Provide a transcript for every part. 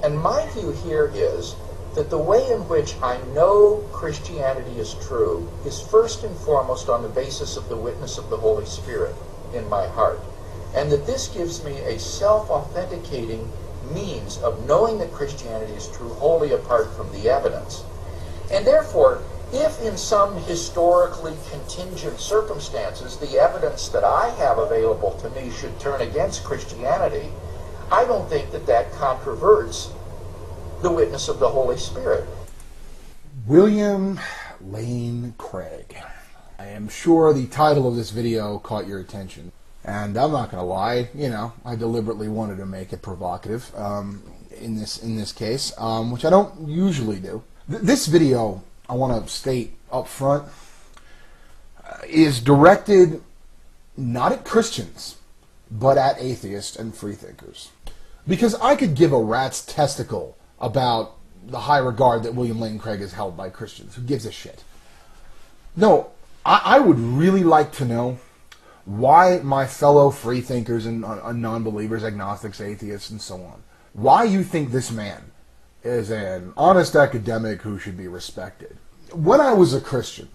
And my view here is that the way in which I know Christianity is true is first and foremost on the basis of the witness of the Holy Spirit in my heart. And that this gives me a self-authenticating means of knowing that Christianity is true wholly apart from the evidence. And therefore, if in some historically contingent circumstances the evidence that I have available to me should turn against Christianity, I don't think that that controverts the witness of the Holy Spirit. William Lane Craig. I am sure the title of this video caught your attention. And I'm not going to lie, I deliberately wanted to make it provocative in this case, which I don't usually do. This video, I want to state up front, is directed not at Christians, but at atheists and freethinkers. Because I could give a rat's testicle about the high regard that William Lane Craig is held by Christians. Who gives a shit? No, I would really like to know why my fellow freethinkers and non-believers, agnostics, atheists, and so on, why you think this man is an honest academic who should be respected. When I was a Christian,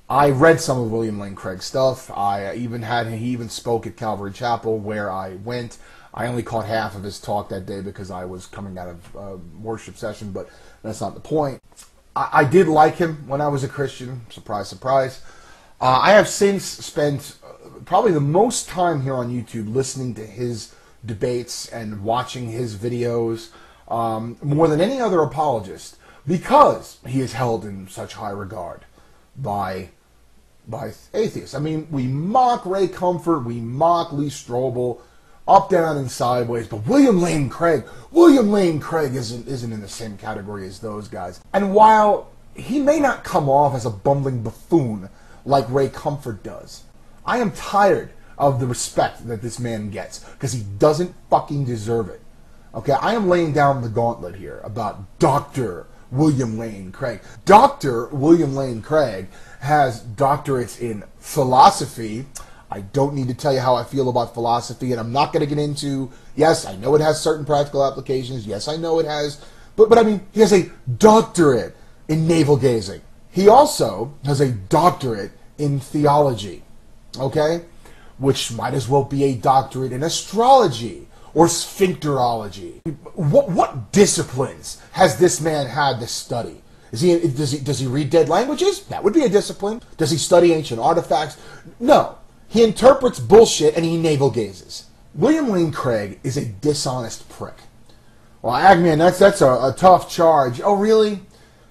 I read some of William Lane Craig's stuff. He even spoke at Calvary Chapel where I went. I only caught half of his talk that day because I was coming out of a worship session, but that's not the point. I did like him when I was a Christian. Surprise, surprise. I have since spent probably the most time here on YouTube listening to his debates and watching his videos more than any other apologist because he is held in such high regard by atheists. I mean, we mock Ray Comfort, we mock Lee Strobel, up, down, and sideways, but William Lane Craig isn't in the same category as those guys. And while he may not come off as a bumbling buffoon like Ray Comfort does, I am tired of the respect that this man gets because he doesn't fucking deserve it. Okay, I am laying down the gauntlet here about Dr. William Lane Craig. Dr. William Lane Craig has doctorates in philosophy. I don't need to tell you how I feel about philosophy, and I'm not going to get into, yes, I know it has certain practical applications, yes, I know it has, but I mean, he has a doctorate in navel gazing. He also has a doctorate in theology, okay? Which might as well be a doctorate in astrology or sphincterology. What disciplines has this man had to study? Does he read dead languages? That would be a discipline. Does he study ancient artifacts? No. He interprets bullshit and he navel gazes. William Lane Craig is a dishonest prick. Well, Agman, that's a tough charge. Oh, really?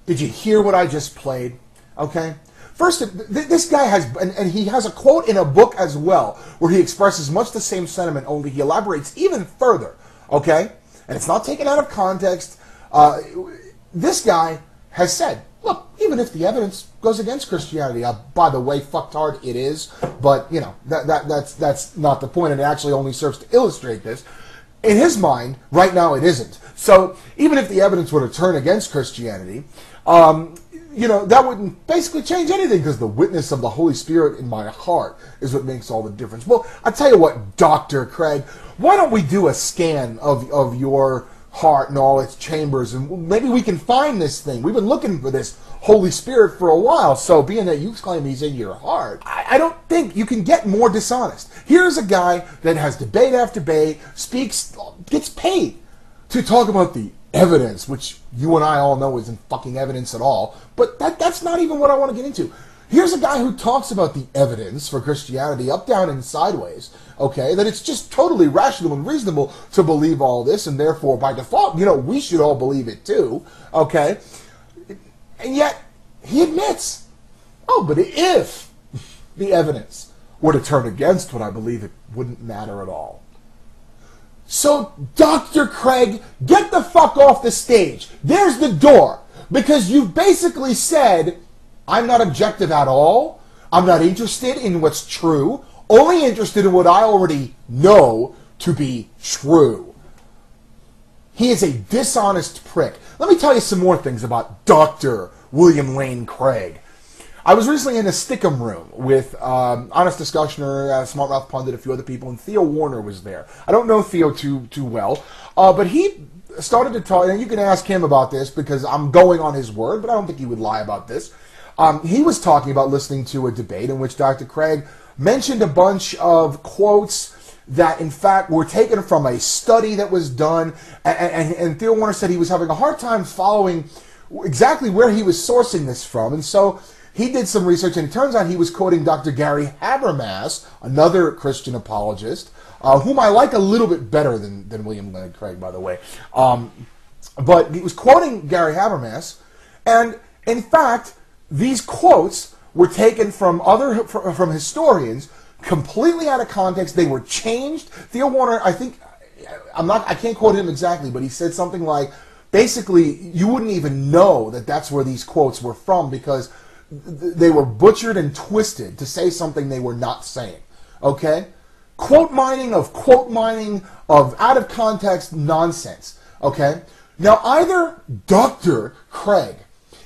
Did you hear what I just played? Okay. First, this guy has, and he has a quote in a book as well, where he expresses much the same sentiment, only he elaborates even further. Okay? And it's not taken out of context. This guy has said, look, even if the evidence goes against Christianity, by the way, fucktard, it is, but, that's not the point, and it actually only serves to illustrate this. In his mind, right now it isn't. So, even if the evidence were to turn against Christianity, that wouldn't basically change anything because the witness of the Holy Spirit in my heart is what makes all the difference. Well, I tell you what, Dr. Craig, why don't we do a scan of your heart and all its chambers, and maybe we can find this thing. We've been looking for this Holy Spirit for a while, so being that you claim he's in your heart, I don't think you can get more dishonest. Here's a guy that has debate after debate, speaks, gets paid to talk about the evidence, which you and I all know isn't fucking evidence at all, but that's not even what I want to get into. Here's a guy who talks about the evidence for Christianity up, down, and sideways, okay, that it's just totally rational and reasonable to believe all this, and therefore, by default, we should all believe it too, okay? And yet, he admits, oh, but if the evidence were to turn against what I believe, it wouldn't matter at all. So, Dr. Craig, get the fuck off the stage. There's the door. Because you've basically said, I'm not objective at all. I'm not interested in what's true. Only interested in what I already know to be true. He is a dishonest prick. Let me tell you some more things about Dr. William Lane Craig. I was recently in a Stickum room with Honest Discussioner, Smart Mouth Pundit, a few other people, and Theo Warner was there. I don't know Theo too well, but he started to talk, and you can ask him about this because I'm going on his word, but I don't think he would lie about this. He was talking about listening to a debate in which Dr. Craig mentioned a bunch of quotes that, in fact, were taken from a study that was done, and Theo Warner said he was having a hard time following exactly where he was sourcing this from, and so he did some research, and it turns out he was quoting Dr. Gary Habermas, another Christian apologist, whom I like a little bit better than William Lane Craig, by the way. But he was quoting Gary Habermas, and in fact, these quotes were taken from historians, completely out of context. They were changed. Theo Warner, I think, I can't quote him exactly, but he said something like, basically, you wouldn't even know that that's where these quotes were from because they were butchered and twisted to say something they were not saying. Okay? Quote mining of out of context nonsense. Okay? Now, either Dr. Craig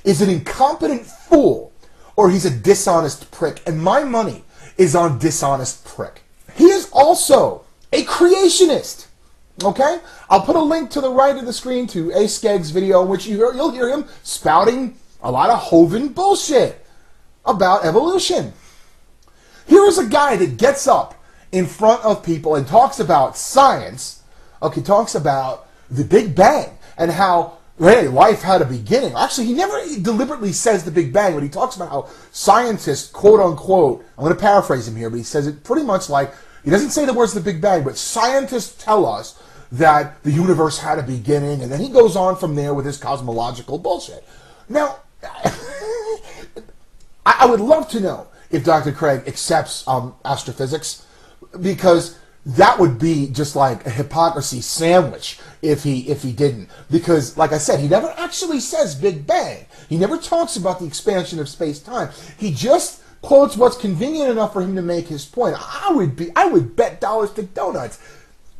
is an incompetent fool or he's a dishonest prick, and my money is on dishonest prick. He is also a creationist. Okay? I'll put a link to the right of the screen to A. Skeggs' video in which you'll hear him spouting a lot of Hovind bullshit about evolution. Here is a guy that gets up in front of people and talks about science, okay, talks about the Big Bang and how, hey, life had a beginning. Actually, he never deliberately says the Big Bang, but he talks about how scientists, quote unquote, I'm going to paraphrase him here, but he says it pretty much like, he doesn't say the words the Big Bang, but scientists tell us that the universe had a beginning, and then he goes on from there with his cosmological bullshit. Now, I would love to know if Dr. Craig accepts astrophysics, because that would be just like a hypocrisy sandwich if he didn't. Because, like I said, he never actually says Big Bang. He never talks about the expansion of space-time. He just quotes what's convenient enough for him to make his point. I would bet dollars to donuts.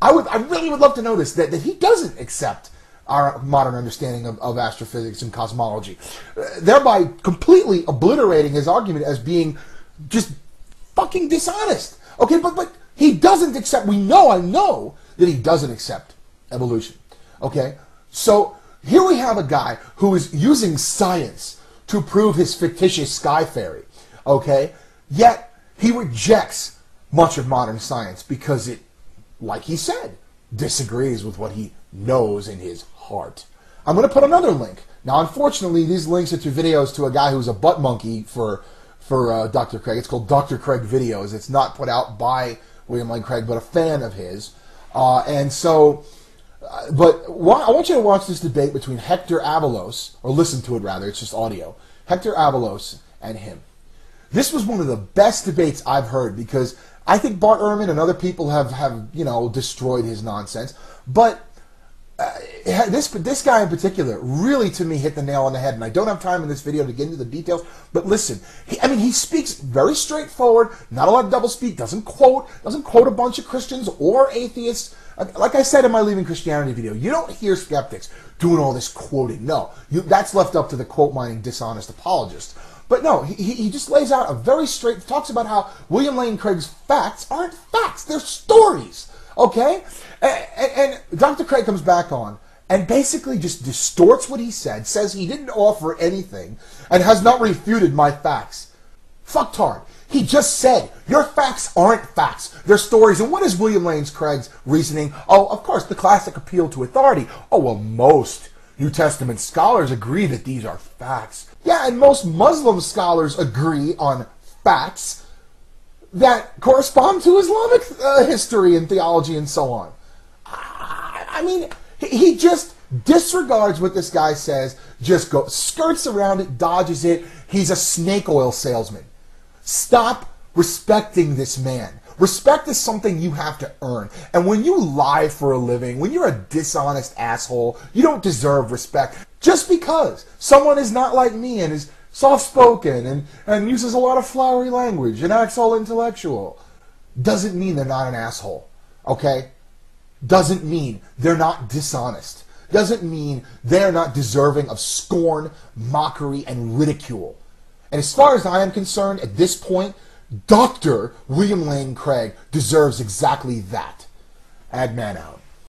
I really would love to know this, that he doesn't accept our modern understanding of astrophysics and cosmology, thereby completely obliterating his argument as being just fucking dishonest. Okay, but he doesn't accept, I know that he doesn't accept evolution. Okay, so here we have a guy who is using science to prove his fictitious sky fairy. Okay, yet he rejects much of modern science because it, like he said, disagrees with what he knows in his heart. I'm going to put another link. Now, unfortunately, these links are to videos to a guy who's a butt monkey for Dr. Craig. It's called Dr. Craig Videos. It's not put out by William Lane Craig, but a fan of his. But I want you to watch this debate between Hector Avalos, or listen to it rather, it's just audio, Hector Avalos and him. This was one of the best debates I've heard because I think Bart Ehrman and other people have destroyed his nonsense. But this guy in particular really, to me, hit the nail on the head. And I don't have time in this video to get into the details. But listen, he speaks very straightforward, not a lot of doublespeak, doesn't quote a bunch of Christians or atheists. Like I said in my Leaving Christianity video, you don't hear skeptics doing all this quoting. No, that's left up to the quote-mining, dishonest apologists. But no, he just lays out a very straight, talks about how William Lane Craig's facts aren't facts, they're stories, okay? And Dr. Craig comes back on and basically just distorts what he said, says he didn't offer anything, and has not refuted my facts. Fucktard. He just said, your facts aren't facts, they're stories. And what is William Lane Craig's reasoning? Oh, of course, the classic appeal to authority. Oh, well, most New Testament scholars agree that these are facts. Yeah, and most Muslim scholars agree on facts that correspond to Islamic history and theology and so on. I mean, he just disregards what this guy says, just skirts around it, dodges it. He's a snake oil salesman. Stop respecting this man. Respect is something you have to earn. And when you lie for a living, when you're a dishonest asshole, you don't deserve respect. Just because someone is not like me and is soft-spoken and uses a lot of flowery language and acts all intellectual doesn't mean they're not an asshole, okay? Doesn't mean they're not dishonest. Doesn't mean they're not deserving of scorn, mockery, and ridicule. And as far as I am concerned, at this point, Dr. William Lane Craig deserves exactly that. Ad man out.